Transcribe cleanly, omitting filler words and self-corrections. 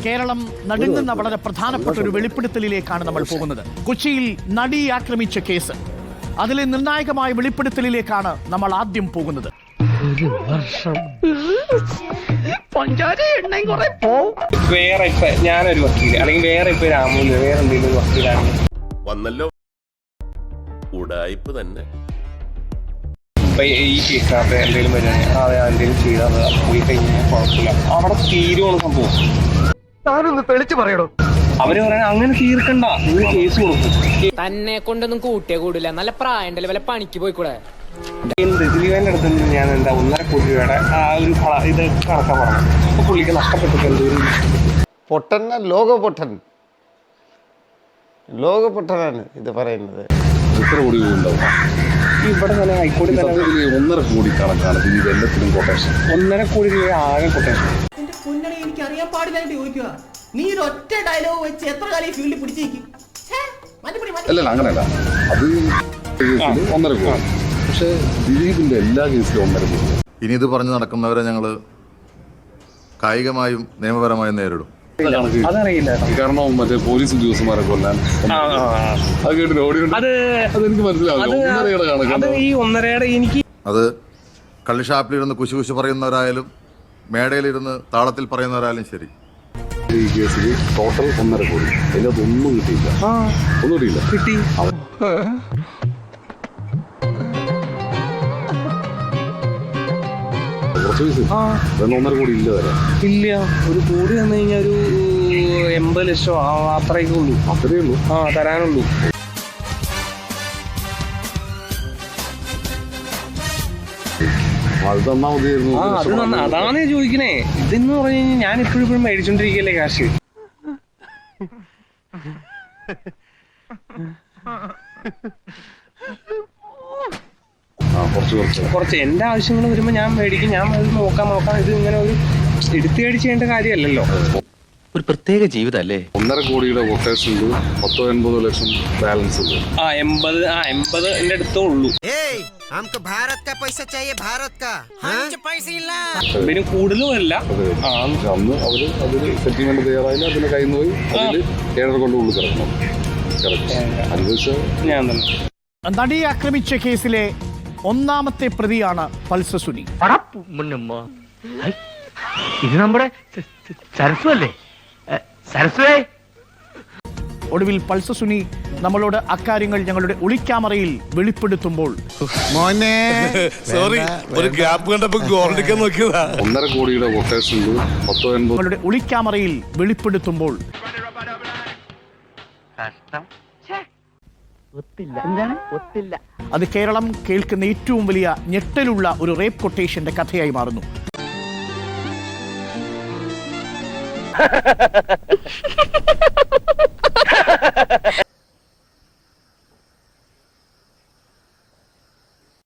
കേരളം നടുങ്ങുന്ന വളരെ പ്രധാനപ്പെട്ട ഒരു വെളിപ്പെടുത്തലിലേക്കാണ് നമ്മൾ പോകുന്നത്. കൊച്ചിയിൽ നടി ആക്രമിച്ച കേസ്, അതിലെ നിർണായകമായ വെളിപ്പെടുത്തലിലേക്കാണ് നമ്മൾ ആദ്യം പോകുന്നത്. വേറെ ഇപ്പൊ ഞാനൊരു വക്കീല് അല്ലെങ്കിൽ വേറെ ഇപ്പൊ രാമൂല് വേറെ എന്തെങ്കിലും വക്കീലാണ് വന്നല്ലോ. ഉടായിപ്പ് തന്നെ. ഇപ്പൊ ഈ കേസിനകത്ത് എന്തെങ്കിലും വരുന്നത് എന്തെങ്കിലും ചെയ്താൽ പോയി കഴിഞ്ഞാൽ കുഴപ്പമില്ല, അവിടെ തീരുവാണ് സംഭവം. താനൊന്ന് തെളിച്ചു പറയണോ? അവര് പറയാൻ അങ്ങനെ തീർക്കണ്ട, നിങ്ങൾ കേസ് കൊടുക്കും. തന്നെ കൊണ്ടൊന്നും കൂട്ടിയേ കൂടില്ല, നല്ല പ്രായണ്ടല്ലേ, വല്ല പണിക്ക് പോയിക്കൂടെ? ദിലീപേന്റെ അടുത്ത് ഞാൻ എന്താ 1.5 കോടി രൂപയുടെ ആ ഒരു ഇത് കണക്കാ പറഞ്ഞു. അപ്പൊ പുള്ളിക്ക് നഷ്ടപ്പെട്ടു എന്തോരം. പൊട്ടൻ, ലോകപൊട്ടനാണ് ഇത് പറയുന്നത്. എത്ര കോടി ഉണ്ടാവും? ഇവിടെ തന്നെ ഹൈക്കോടതി 1.5 കോടി കണക്കാണ് ദിലീപ് എല്ലാത്തിനും കൊട്ടേഷൻ. 1.5 കോടി രൂപ ആകെ കൊട്ടേഷൻ. എന്റെ പൊന്നണി, എനിക്ക് അറിയാൻ പാടില്ലായിട്ട് ചോദിക്കുക. നീ ഒരു ഒറ്റ ഡയലോഗ് വെച്ച് എത്ര കാലം ഫീൽഡിൽ പിടിച്ചേക്കും? അല്ലല്ല, അങ്ങനെയല്ല. അത് 1.5 കോടി. പക്ഷേ ദിലീപിന്റെ എല്ലാ കേസിലും 1.5 കോടി. ഇനി ഇത് പറഞ്ഞു നടക്കുന്നവരെ ഞങ്ങൾ കായികമായും നിയമപരമായും നേരിടും. അതറിയില്ല, കാരണം മറ്റേ പോലീസ് ഉദ്യോഗസ്ഥന്മാരെ കൊല്ലാൻ അത് കേട്ടിട്ട് ഓടി. അതെനിക്ക് മനസ്സിലാവില്ല. ഈ 1.5 എനിക്ക് അത് കള്ളിഷാപ്പിലിരുന്ന് കുശി പറയുന്നവരായാലും മേടയിലിരുന്ന് താളത്തിൽ പറയുന്നവരായാലും ശരി. ഈ കേസിൽ ടോട്ടൽ 1.5 കോടി. അതിനകത്ത് ഒന്നും കിട്ടിയില്ല. ഒന്നും കിട്ടിയില്ല. കിട്ടി. കുറച്ച് പൈസ 1.5 കോടി ഇല്ല തരാം. ഇല്ല, 1 കോടി തന്നു കഴിഞ്ഞാൽ ഒരു 80 ലക്ഷം അത്രയൊക്കെ ഉള്ളൂ. അത്രയേ ഉള്ളൂ തരാനുള്ളൂ. അത് തന്നാ മതിയായിരുന്നു. അതാണ് ചോദിക്കണേ. ഇതെന്ന് പറഞ്ഞു കഴിഞ്ഞാൽ ഞാൻ ഇപ്പോഴും മേടിച്ചോണ്ടിരിക്കല്ലേ കാശ്. കുറച്ച് എന്റെ ആവശ്യങ്ങൾ വരുമ്പോ ഞാൻ മേടിക്കും. ഞാൻ അത് നോക്കാം. ഇത് ഇങ്ങനെ ഒരു എടുത്തേടി ചെയ്യേണ്ട കാര്യമല്ലല്ലോ. ഒരു പ്രത്യേക ജീവിതല്ലേ. 1.5 കോടിയുടെ കൊട്ടേഷൻ ഉണ്ട്. 80 ലക്ഷം ബാലൻസ് ഉണ്ട്. 80 എന്റെ അടുത്തേ ഉള്ളൂ. പിന്നെ കൂടുതലുമല്ല. അന്ന് അവര് അതിന് സെറ്റിൽമെന്റ് തയ്യാറായില്ല. അതിന് കയ്യിൽ പോയി അതില് 7.5 കൊണ്ട് ഉള്ളിൽ കിടക്കണം. ഞാൻ തന്നെ നടി ആക്രമിച്ച കേസിലെ ഒന്നാമത്തെ പ്രതിയാണ് പൾസർ സുനി. ഇത് നമ്മുടെ സരസ്വല്ലേ? സരസ്വേ. ഒടുവിൽ പൾസർ സുനി നമ്മളോട് അക്കാര്യങ്ങൾ ഞങ്ങളുടെ ഒളിക്യാമറയിൽ വെളിപ്പെടുത്തുമ്പോൾ നോക്കിയതാ. 1.5 കോടിയുടെ കൊട്ടേഷൻ ഉണ്ട്. 80 ഞങ്ങളുടെ ഒളിക്യാമറയിൽ വെളിപ്പെടുത്തുമ്പോൾ അത് കേരളം കേൾക്കുന്ന ഏറ്റവും വലിയ ഞെട്ടലുള്ള ഒരു റേപ്പ് കൊട്ടേഷന്റെ കഥയായി മാറുന്നു.